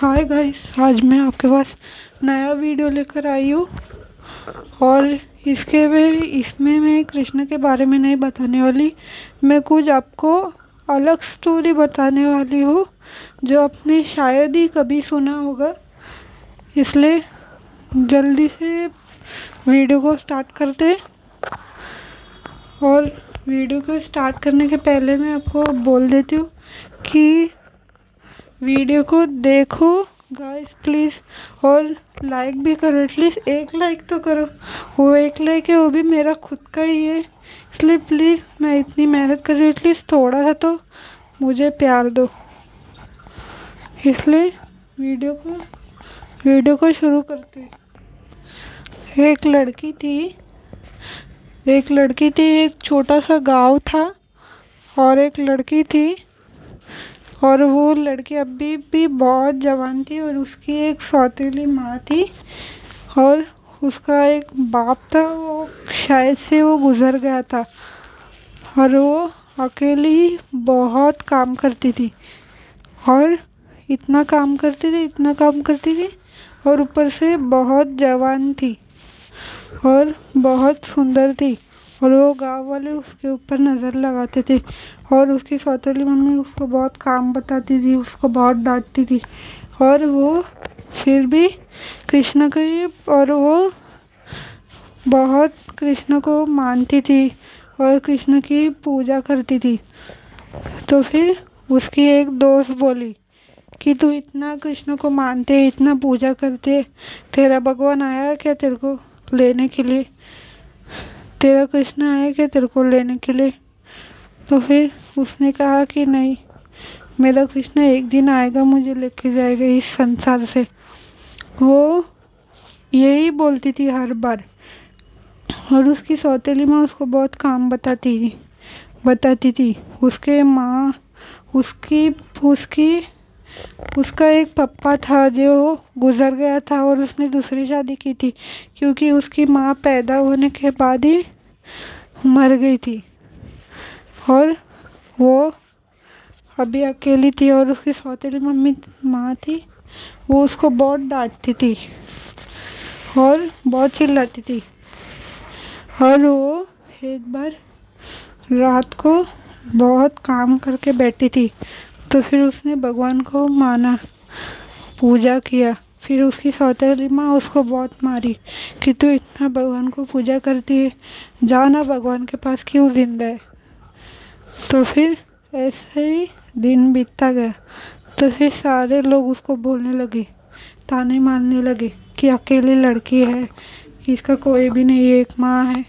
Hi guys, आज मैं आपके पास नया वीडियो लेकर आई हूँ। और इसमें मैं कृष्ण के बारे में नहीं बताने वाली। मैं कुछ आपको अलग स्टोरी बताने वाली हूँ जो आपने शायद ही कभी सुना होगा। इसलिए जल्दी से वीडियो को स्टार्ट करते हैं। और वीडियो को स्टार्ट करने के पहले मैं आपको बोल देती हूँ कि वीडियो को देखो गाइस प्लीज़, और लाइक भी करो। एटलीस्ट एक लाइक तो करो। वो एक लाइक है, वो भी मेरा खुद का ही है। इसलिए प्लीज़, मैं इतनी मेहनत कर रही हूँ, एटलीस्ट थोड़ा सा तो मुझे प्यार दो। इसलिए वीडियो को शुरू करते हैं। एक छोटा सा गांव था और एक लड़की थी। और वो लड़की अभी भी बहुत जवान थी और उसकी एक सौतेली माँ थी। और उसका एक बाप था, वो शायद से वो गुज़र गया था। और वो अकेली बहुत काम करती थी, और इतना काम करती थी और ऊपर से बहुत जवान थी और बहुत सुंदर थी। और वो गांव वाले उसके ऊपर नज़र लगाते थे। और उसकी सौतेली मम्मी उसको बहुत काम बताती थी, उसको बहुत डांटती थी। और वो फिर भी कृष्ण की और वो बहुत कृष्ण को मानती थी और कृष्ण की पूजा करती थी। तो फिर उसकी एक दोस्त बोली कि तू इतना कृष्ण को मानते, इतना पूजा करते, तेरा भगवान आया क्या तेरे को लेने के लिए? तेरा कृष्ण आया क्या तेरे को लेने के लिए? तो फिर उसने कहा कि नहीं, मेरा कृष्ण एक दिन आएगा, मुझे लेके जाएगा इस संसार से। वो यही बोलती थी हर बार। और उसकी सौतेली माँ उसको बहुत काम बताती थी। उसके माँ उसकी उसकी उसका एक पप्पा था जो गुज़र गया था और उसने दूसरी शादी की थी, क्योंकि उसकी माँ पैदा होने के बाद ही मर गई थी। और वो अभी अकेली थी और उसकी सौतेली माँ थी, वो उसको बहुत डांटती थी और बहुत चिल्लाती थी। और वो एक बार रात को बहुत काम करके बैठी थी, तो फिर उसने भगवान को माना, पूजा किया। फिर उसकी सौतेली माँ उसको बहुत मारी कि तू इतना भगवान को पूजा करती है, जा ना भगवान के पास, क्यों जिंदा है। तो फिर ऐसे ही दिन बीतता गया। तो फिर सारे लोग उसको बोलने लगे, ताने मारने लगे कि अकेली लड़की है, कि इसका कोई भी नहीं, एक माँ है।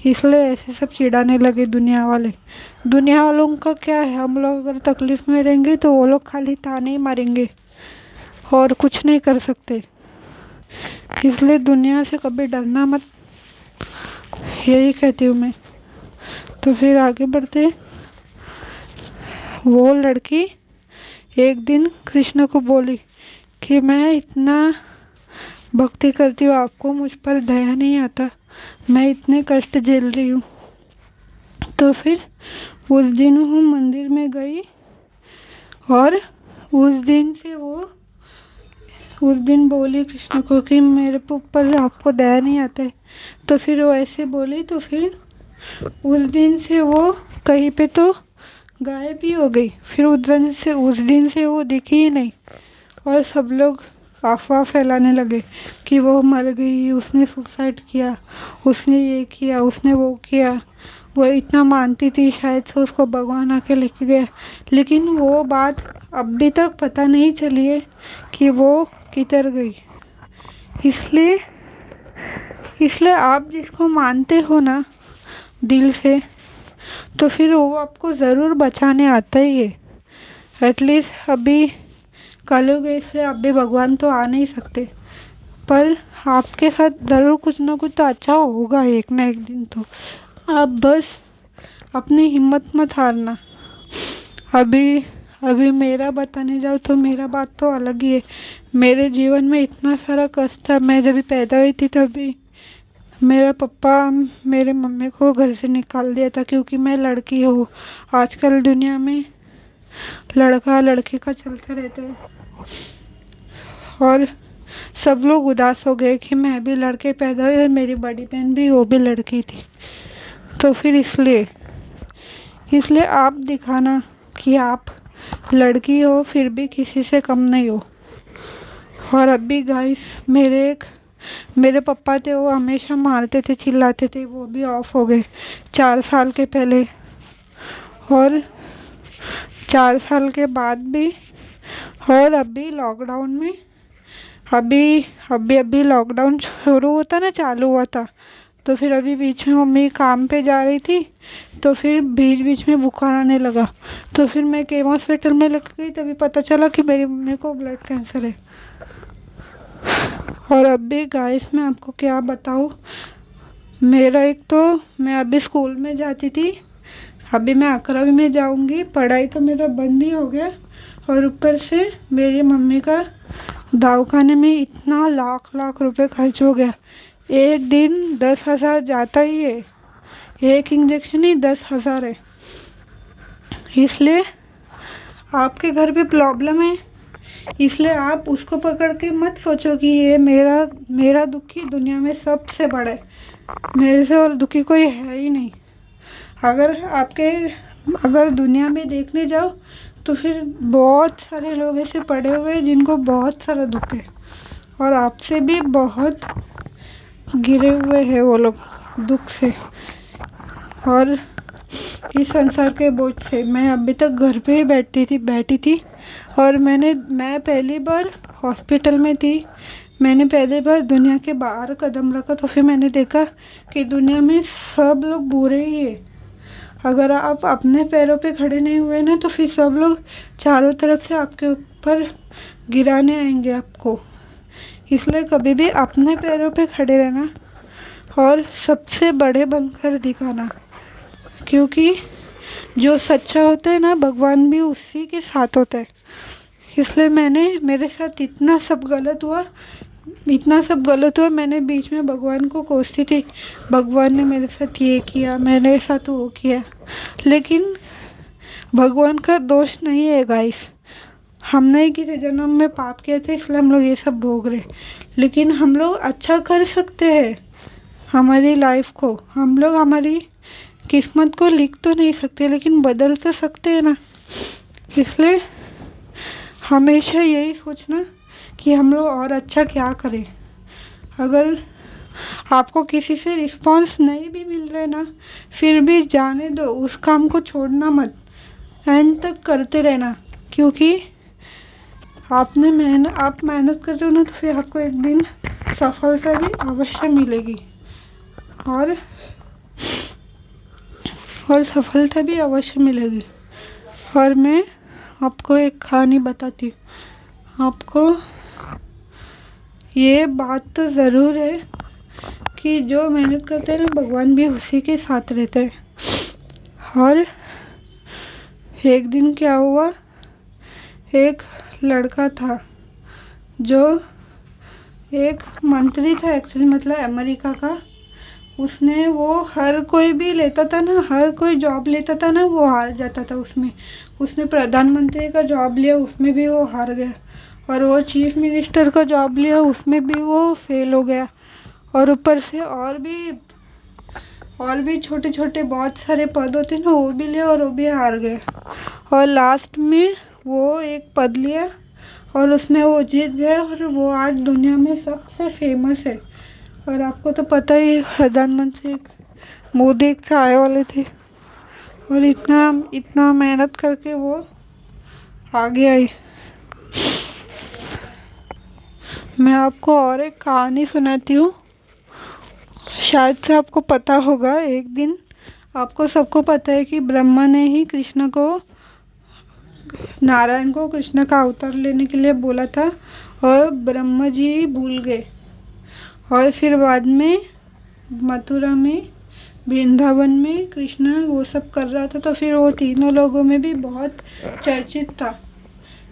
इसलिए ऐसे सब चिढ़ाने लगे दुनिया वालों का क्या है, हम लोग अगर तकलीफ में रहेंगे तो वो लोग खाली ताने ही मारेंगे और कुछ नहीं कर सकते। इसलिए दुनिया से कभी डरना मत, यही कहती हूँ मैं। तो फिर आगे बढ़ते। वो लड़की एक दिन कृष्ण को बोली कि मैं इतना भक्ति करती हूँ, आपको मुझ पर दया नहीं आता, मैं इतने कष्ट झेल रही हूँ। तो फिर उस दिन वो मंदिर में गई और उस दिन बोली कृष्ण को कि मेरे ऊपर आपको दया नहीं आता है। तो फिर वो ऐसे बोली, तो फिर उस दिन से वो कहीं पे तो गायब ही हो गई। फिर उस दिन से वो दिखी ही नहीं। और सब लोग अफवाह फैलाने लगे कि वो मर गई, उसने सुसाइड किया, उसने ये किया, उसने वो किया। वो इतना मानती थी, शायद से उसको भगवान आके लेके गया। लेकिन वो बात अभी तक पता नहीं चली है कि वो किधर गई। इसलिए इसलिए आप जिसको मानते हो ना दिल से, तो फिर वो आपको ज़रूर बचाने आता ही है। एटलीस्ट अभी कलयुग है, इसलिए अभी भगवान तो आ नहीं सकते, पर आपके साथ ज़रूर कुछ ना कुछ तो अच्छा होगा एक ना एक दिन। तो आप बस अपनी हिम्मत मत हारना। अभी अभी मेरा बताने जाओ तो मेरा बात तो अलग ही है। मेरे जीवन में इतना सारा कष्ट था। मैं जब पैदा हुई थी तभी मेरा पापा मेरे मम्मी को घर से निकाल दिया था, क्योंकि मैं लड़की हूँ। आजकल दुनिया में लड़का लड़की का चलता रहता है। और सब लोग उदास हो गए कि मैं भी लड़के पैदा हुए और मेरी बड़ी बहन भी, वो भी लड़की थी। तो फिर इसलिए आप दिखाना कि आप लड़की हो फिर भी किसी से कम नहीं हो। और अभी गाइस मेरे पापा थे, वो हमेशा मारते थे, चिल्लाते थे, वो भी ऑफ हो गए 4 साल के पहले। और 4 साल के बाद भी, और अभी लॉकडाउन में, अभी लॉकडाउन शुरू होता ना, चालू हुआ था, तो फिर अभी बीच में मम्मी काम पे जा रही थी, तो फिर बीच बीच में बुखार आने लगा, तो फिर मैं केम हॉस्पिटल में लग गई। तभी पता चला कि मेरी मम्मी को ब्लड कैंसर है। और अभी गाइस मैं आपको क्या बताऊँ, मेरा एक तो मैं अभी स्कूल में जाती थी, अभी मैं 11वीं में जाऊंगी, पढ़ाई तो मेरा बंद ही हो गया। और ऊपर से मेरी मम्मी का दवाखाने में इतना लाख लाख रुपए खर्च हो गया। एक दिन 10,000 जाता ही है, एक इंजेक्शन ही 10,000 है। इसलिए आपके घर पे प्रॉब्लम है, इसलिए आप उसको पकड़ के मत सोचो कि ये मेरा दुखी दुनिया में सबसे बड़ा है, मेरे से और दुखी कोई है ही नहीं। अगर दुनिया में देखने जाओ तो फिर बहुत सारे लोग ऐसे पड़े हुए हैं जिनको बहुत सारा दुख है, और आपसे भी बहुत गिरे हुए हैं वो लोग दुख से और इस संसार के बोझ से। मैं अभी तक घर पे ही बैठी थी और मैं पहली बार हॉस्पिटल में थी, मैंने पहली बार दुनिया के बाहर कदम रखा, तो फिर मैंने देखा कि दुनिया में सब लोग बुरे ही है। अगर आप अपने पैरों पे खड़े नहीं हुए ना, तो फिर सब लोग चारों तरफ से आपके ऊपर गिराने आएंगे आपको। इसलिए कभी भी अपने पैरों पे खड़े रहना और सबसे बड़े बनकर दिखाना, क्योंकि जो सच्चा होता है ना, भगवान भी उसी के साथ होता है। इसलिए मेरे साथ इतना सब गलत हुआ, मैंने बीच में भगवान को कोसती थी, भगवान ने मेरे साथ ये किया, मेरे साथ वो किया। लेकिन भगवान का दोष नहीं है गाइस, हमने ही किसी जन्म में पाप किए थे, इसलिए हम लोग ये सब भोग रहे। लेकिन हम लोग अच्छा कर सकते हैं हमारी लाइफ को, हम लोग हमारी किस्मत को लिख तो नहीं सकते, लेकिन बदल तो सकते हैं ना। इसलिए हमेशा यही सोचना कि हम लोग और अच्छा क्या करें। अगर आपको किसी से रिस्पांस नहीं भी मिल रहा है ना, फिर भी जाने दो, उस काम को छोड़ना मत, एंड तक करते रहना, क्योंकि आप मेहनत कर रहे हो ना, तो फिर आपको एक दिन सफलता भी अवश्य मिलेगी और सफलता भी अवश्य मिलेगी। और मैं आपको एक कहानी बताती हूँ। आपको ये बात तो ज़रूर है कि जो मेहनत करते हैं ना, भगवान भी उसी के साथ रहते हैं। और एक दिन क्या हुआ, एक लड़का था जो एक मंत्री था एक्चुअली, मतलब अमेरिका का। वो हर कोई भी लेता था ना, हर कोई जॉब लेता था ना, वो हार जाता था उसमें। उसने प्रधानमंत्री का जॉब लिया, उसमें भी वो हार गया। और वो चीफ मिनिस्टर का जॉब लिया, उसमें भी वो फेल हो गया। और ऊपर से और भी छोटे छोटे बहुत सारे पद होते ना, वो भी लिया और वो भी हार गया। और लास्ट में वो एक पद लिया और उसमें वो जीत गया, और वो आज दुनिया में सबसे फेमस है। और आपको तो पता ही, प्रधानमंत्री मोदी एक से आए वाले थे, और इतना मेहनत करके वो आगे आई। मैं आपको और एक कहानी सुनाती हूँ, शायद से आपको पता होगा। एक दिन आपको सबको पता है कि ब्रह्मा ने ही नारायण को कृष्ण का अवतार लेने के लिए बोला था, और ब्रह्मा जी भूल गए। और फिर बाद में मथुरा में, वृंदावन में कृष्ण वो सब कर रहा था, तो फिर वो तीनों लोगों में भी बहुत चर्चित था।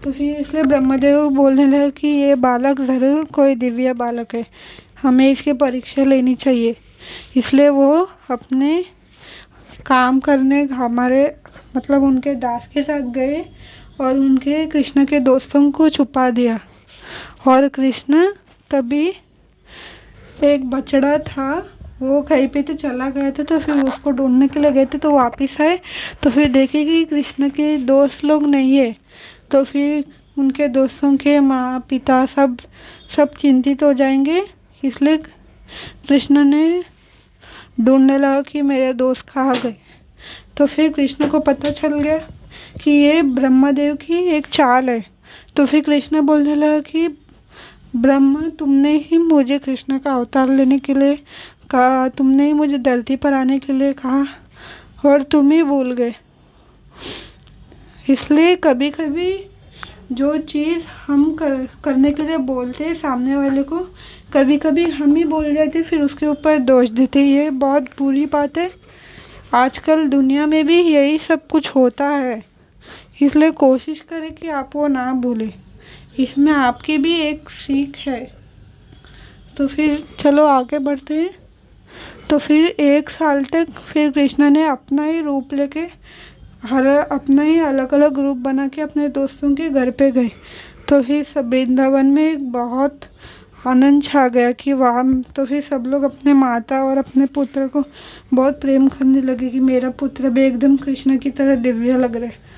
तो फिर इसलिए ब्रह्मदेव बोलने लगे कि ये बालक ज़रूर कोई दिव्य बालक है, हमें इसकी परीक्षा लेनी चाहिए। इसलिए वो अपने काम करने उनके दास के साथ गए और उनके कृष्ण के दोस्तों को छुपा दिया। और कृष्ण तभी एक बछड़ा था, वो कहीं पे तो चला गया था, तो फिर उसको ढूंढने के लिए गए थे, तो वापस आए तो फिर देखे कि कृष्ण के दोस्त लोग नहीं है। तो फिर उनके दोस्तों के माँ पिता सब सब चिंतित हो जाएंगे, इसलिए कृष्ण ने ढूंढने लगा कि मेरे दोस्त कहाँ गए। तो फिर कृष्ण को पता चल गया कि ये ब्रह्मदेव की एक चाल है। तो फिर कृष्ण बोलने लगा कि ब्रह्मा, तुमने ही मुझे कृष्ण का अवतार लेने के लिए कहा, तुमने ही मुझे धरती पर आने के लिए कहा और तुम ही भूल गए। इसलिए कभी कभी जो चीज़ हम करने के लिए बोलते हैं सामने वाले को, कभी कभी हम ही बोल जाते फिर उसके ऊपर दोष देते। ये बहुत बुरी बात है। आजकल दुनिया में भी यही सब कुछ होता है, इसलिए कोशिश करें कि आप वो ना भूलें। इसमें आपकी भी एक सीख है। तो फिर चलो आगे बढ़ते हैं। तो फिर 1 साल तक फिर कृष्ण ने अपना ही रूप लेके हर अपना ही अलग अलग रूप बना के अपने दोस्तों के घर पे गए। तो फिर सब वृंदावन में एक बहुत आनंद छा गया कि वहाँ। तो फिर सब लोग अपने माता और अपने पुत्र को बहुत प्रेम करने लगे कि मेरा पुत्र भी एकदम कृष्ण की तरह दिव्य लग रहा है।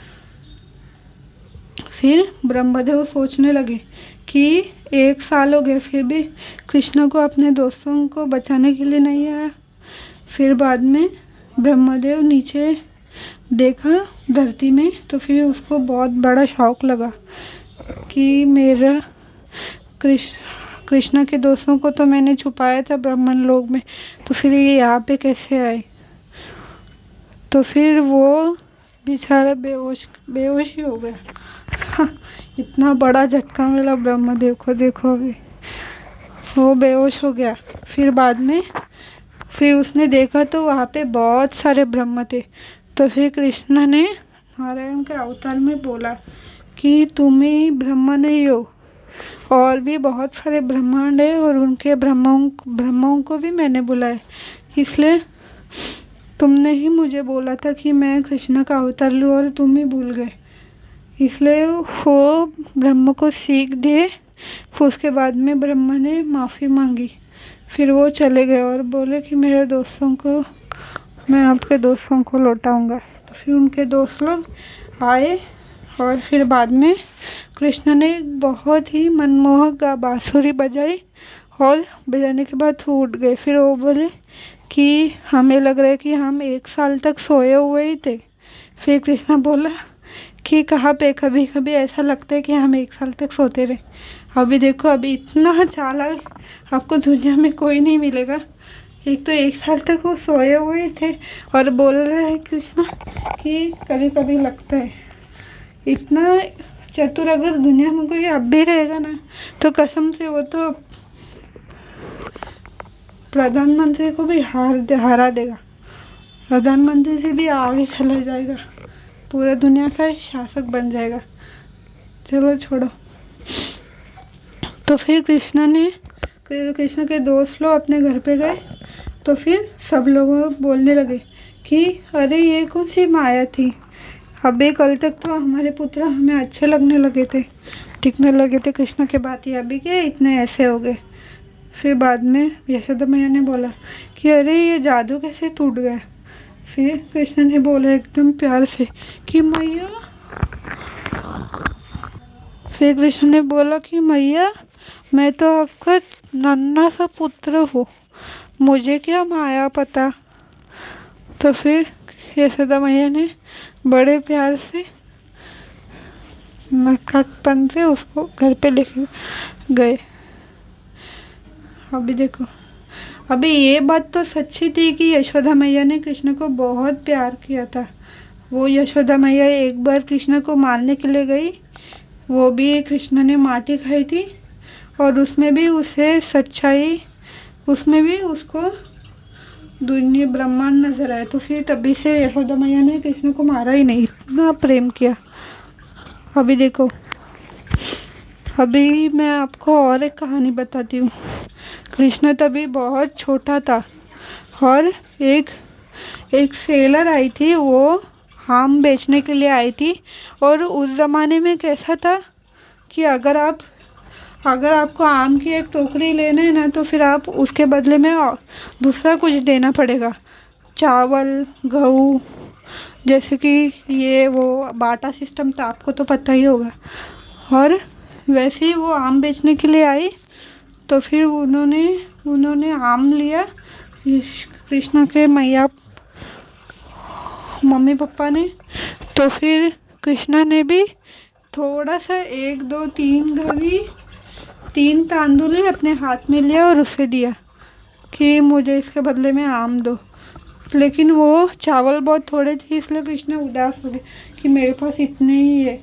फिर ब्रह्मदेव सोचने लगे कि 1 साल हो गए फिर भी कृष्ण को अपने दोस्तों को बचाने के लिए नहीं आया। फिर बाद में ब्रह्मदेव नीचे देखा धरती में, तो फिर उसको बहुत बड़ा शौक लगा कि मेरा कृष्ण के दोस्तों को तो मैंने छुपाया था ब्रह्मन लोक में, तो फिर ये यहाँ पे कैसे आए। तो फिर वो बेचारा बेहोश ही हो गया। इतना बड़ा झटका मिला ब्रह्मदेव को, देखो अभी वो बेहोश हो गया। फिर बाद में फिर उसने देखा तो वहाँ पे बहुत सारे ब्रह्म थे। तो फिर कृष्ण ने नारायण के अवतार में बोला कि तुम ही ब्रह्मा नहीं हो, और भी बहुत सारे ब्रह्मांड है और उनके ब्रह्माओं को भी मैंने बुलाया, इसलिए तुमने ही मुझे बोला था कि मैं कृष्ण का अवतार लूँ और तुम ही भूल गए। इसलिए वो ब्रह्मा को सीख दिए। फिर उसके बाद में ब्रह्मा ने माफ़ी मांगी। फिर वो चले गए और बोले कि मेरे दोस्तों को, मैं आपके दोस्तों को लौटाऊंगा। तो फिर उनके दोस्त लोग आए और फिर बाद में कृष्ण ने बहुत ही मनमोहक बांसुरी बजाई और बजाने के बाद वो उठ गए। फिर वो बोले कि हमें लग रहा है कि हम 1 साल तक सोए हुए ही थे। फिर कृष्ण बोला कि कहाँ पे, कभी कभी ऐसा लगता है कि हम 1 साल तक सोते रहे। अभी देखो, अभी इतना चालाक आपको दुनिया में कोई नहीं मिलेगा। एक तो 1 साल तक वो सोए हुए थे और बोल रहे हैं कृष्ण कि कभी कभी लगता है। इतना चतुर अगर दुनिया में कोई अब भी रहेगा ना, तो कसम से वो तो प्रधानमंत्री को भी हरा देगा। प्रधानमंत्री से भी आगे चला जाएगा, पूरा दुनिया का शासक बन जाएगा। चलो छोड़ो। तो फिर कृष्ण के दोस्त लोग अपने घर पे गए। तो फिर सब लोग बोलने लगे कि अरे ये कौन सी माया थी, अभी कल तक तो हमारे पुत्र हमें अच्छे लगने लगे थे, दिखने लगे थे कृष्ण के बाद, ही अभी क्या इतने ऐसे हो गए। फिर बाद में यशोदा मैया ने बोला कि अरे ये जादू कैसे टूट गया। फिर कृष्ण ने बोला एकदम प्यार से कि मैया, फिर कृष्ण ने बोला कि मैया, मैं तो आपका नन्हा सा पुत्र हूँ, मुझे क्या माया पता। तो फिर यशोदा मैया ने बड़े प्यार से नटखटपन से उसको घर पे लेके गए। अभी देखो, अभी ये बात तो सच्ची थी कि यशोदा मैया ने कृष्ण को बहुत प्यार किया था। वो यशोदा मैया एक बार कृष्ण को मारने के लिए गई, वो भी कृष्ण ने माटी खाई थी और उसमें भी उसे सच्चाई, उसमें भी उसको दुनिया ब्रह्मांड नजर आया। तो फिर तभी से यशोदा मैया ने कृष्ण को मारा ही नहीं, इतना प्रेम किया। अभी देखो, अभी मैं आपको और एक कहानी बताती हूँ। कृष्ण तभी बहुत छोटा था और एक सेलर आई थी, वो आम बेचने के लिए आई थी। और उस ज़माने में कैसा था कि अगर आप अगर आपको आम की एक टोकरी लेना है ना, तो फिर आप उसके बदले में दूसरा कुछ देना पड़ेगा, चावल, गेहूँ, जैसे कि ये वो बाटा सिस्टम तो आपको तो पता ही होगा। और वैसे ही वो आम बेचने के लिए आई, तो फिर उन्होंने उन्होंने आम लिया कृष्णा के मैया मम्मी पापा ने। तो फिर कृष्णा ने भी थोड़ा सा 1 2 3 घड़ी 3 तांदुल अपने हाथ में लिया और उसे दिया कि मुझे इसके बदले में आम दो। लेकिन वो चावल बहुत थोड़े थे, इसलिए कृष्णा उदास हो गए कि मेरे पास इतने ही है।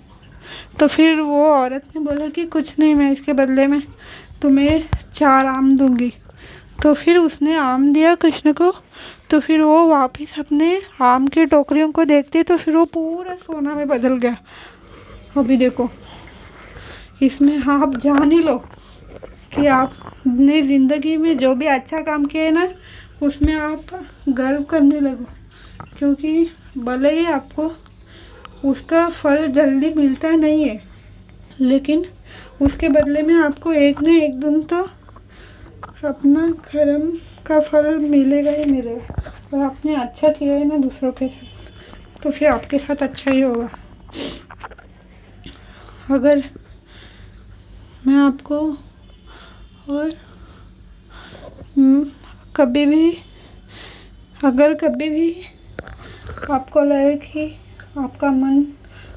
तो फिर वो औरत ने बोला कि कुछ नहीं, मैं इसके बदले में तुम्हें 4 आम दूंगी। तो फिर उसने आम दिया कृष्ण को। तो फिर वो वापस अपने आम की टोकरियों को देखते, तो फिर वो पूरा सोना में बदल गया। अभी देखो, इसमें आप जान ही लो कि आपने ज़िंदगी में जो भी अच्छा काम किया है ना, उसमें आप गर्व करने लगो, क्योंकि भले ही आपको उसका फल जल्दी मिलता नहीं है, लेकिन उसके बदले में आपको एक न एक दिन तो अपना कर्म का फल मिलेगा ही मिलेगा। और आपने अच्छा किया है ना दूसरों के साथ, तो फिर आपके साथ अच्छा ही होगा। अगर मैं आपको और कभी भी अगर कभी भी आपको लगे कि आपका मन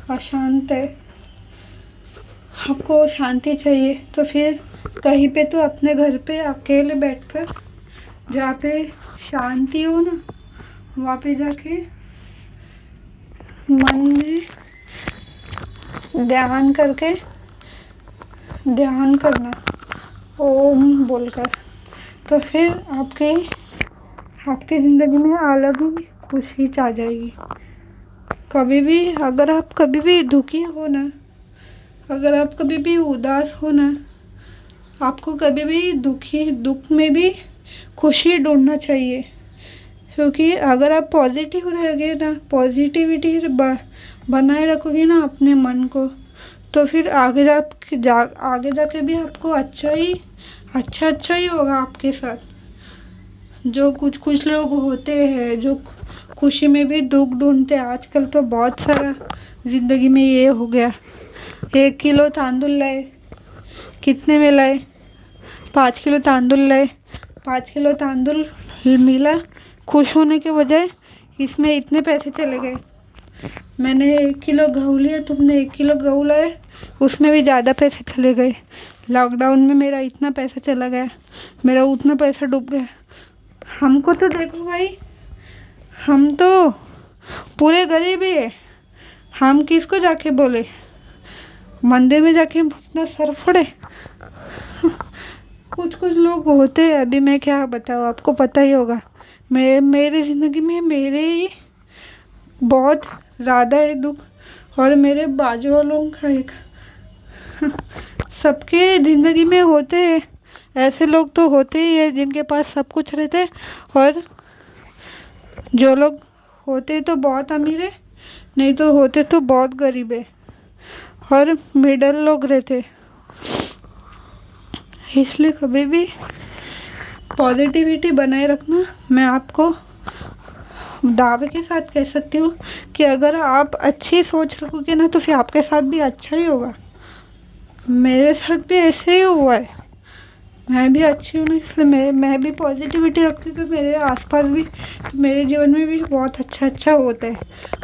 अशांत है, आपको शांति चाहिए, तो फिर कहीं पे तो अपने घर पे अकेले बैठकर, जहाँ पे शांति हो ना, वहाँ पे जाके मन में ध्यान करना ओम बोलकर। तो फिर आपकी ज़िंदगी में अलग ही खुशी आ जाएगी। कभी भी अगर आप कभी भी दुखी हो ना, अगर आप कभी भी उदास हो ना, आपको कभी भी दुख में भी खुशी ढूंढना चाहिए। क्योंकि अगर आप पॉजिटिव रहोगे ना, पॉजिटिविटी बनाए रखोगे ना अपने मन को, तो फिर आगे जाके भी आपको अच्छा ही होगा आपके साथ। जो कुछ लोग होते हैं जो खुशी में भी दुख ढूंढते हैं, आजकल तो बहुत सारा ज़िंदगी में ये हो गया। 1 किलो तांदुल लाए, कितने में लाए? 5 किलो तांदुल लाए, 5 किलो तांदुल मिला, खुश होने के बजाय इसमें इतने पैसे चले गए। मैंने 1 किलो गेहूँ लिया, तुमने 1 किलो गेहूँ लाए, उसमें भी ज़्यादा पैसे चले गए। लॉकडाउन में मेरा इतना पैसा चला गया, मेरा उतना पैसा डूब गया। हमको तो देखो भाई, हम तो पूरे गरीब ही है। हम किसको जाके बोले, मंदिर में जाके अपना सर फोड़े? कुछ लोग होते हैं, अभी मैं क्या बताऊँ, आपको पता ही होगा। मेरी ज़िंदगी में मेरे ही बहुत ज़्यादा है दुख, और मेरे बाजू वालों का एक सबके ज़िंदगी में होते हैं। ऐसे लोग तो होते ही है जिनके पास सब कुछ रहते हैं, और जो लोग होते तो बहुत अमीर है, नहीं तो होते तो बहुत गरीब है, और मिडल लोग रहते। इसलिए कभी भी पॉजिटिविटी बनाए रखना। मैं आपको दावे के साथ कह सकती हूँ कि अगर आप अच्छी सोच रखोगे ना, तो फिर आपके साथ भी अच्छा ही होगा। मेरे साथ भी ऐसे ही हुआ है। मैं भी अच्छी हूँ ना, इसलिए मैं भी पॉजिटिविटी रखती हूँ, तो मेरे आसपास भी, तो मेरे जीवन में भी बहुत अच्छा होता है।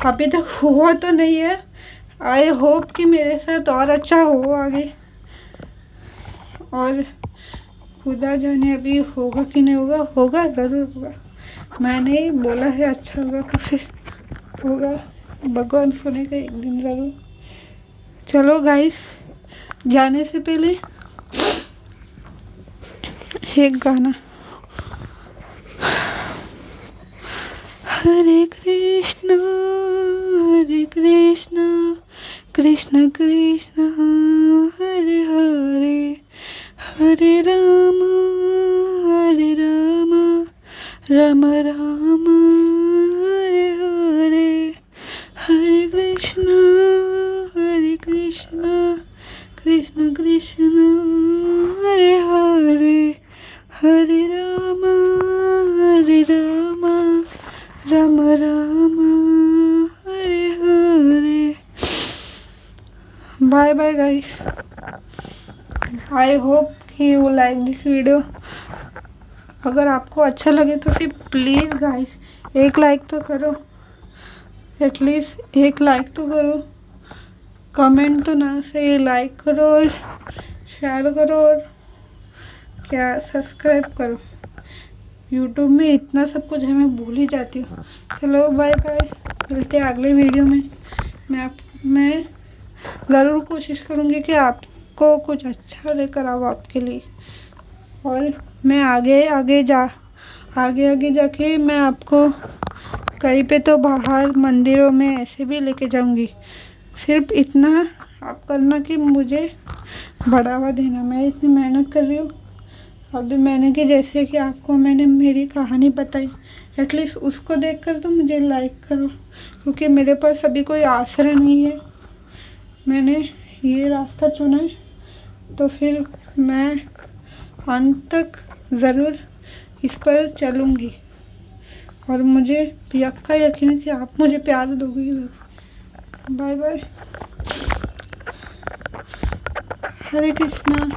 अभी तक हुआ तो नहीं है, आई होप कि मेरे साथ और अच्छा हो आगे, और खुदा जाने अभी होगा कि नहीं होगा। होगा, ज़रूर होगा। मैंने ही बोला है अच्छा होगा, तो फिर होगा। भगवान सुनेगा एक दिन ज़रूर। चलो गाइस, जाने से पहले एक गाना। Hare Krishna Krishna Krishna Hare Hare, Hare Ram Ram Ram Hare Hare, Hare Krishna Krishna Krishna Hare Rama Ram Ram Hare Hare. Bye bye guys, I hope कि यू लाइक दिस वीडियो। अगर आपको अच्छा लगे तो फिर प्लीज़ गाइस एक लाइक तो करो, एटलीस्ट एक लाइक तो करो, कमेंट तो ना सही, लाइक करो और शेयर करो और क्या सब्सक्राइब करो। यूट्यूब में इतना सब कुछ है, मैं भूल ही जाती हूँ। चलो बाय बाय, मिलते हैं अगले वीडियो में। मैं ज़रूर कोशिश करूँगी कि आपको कुछ अच्छा लेकर आऊँ आपके लिए, और मैं आगे जाके मैं आपको कहीं पे तो बाहर मंदिरों में ऐसे भी लेके जाऊंगी। सिर्फ इतना आप करना कि मुझे बढ़ावा देना। मैं इतनी मेहनत कर रही हूँ, अभी मैंने कि जैसे कि आपको मैंने मेरी कहानी बताई, एटलीस्ट उसको देखकर तो मुझे लाइक करो, क्योंकि मेरे पास अभी कोई आसरा नहीं है। मैंने ये रास्ता चुना है तो फिर मैं अंत तक ज़रूर इस पर चलूँगी, और मुझे पक्का यकीन है कि आप मुझे प्यार दोगे। बाय बाय, हरे कृष्णा।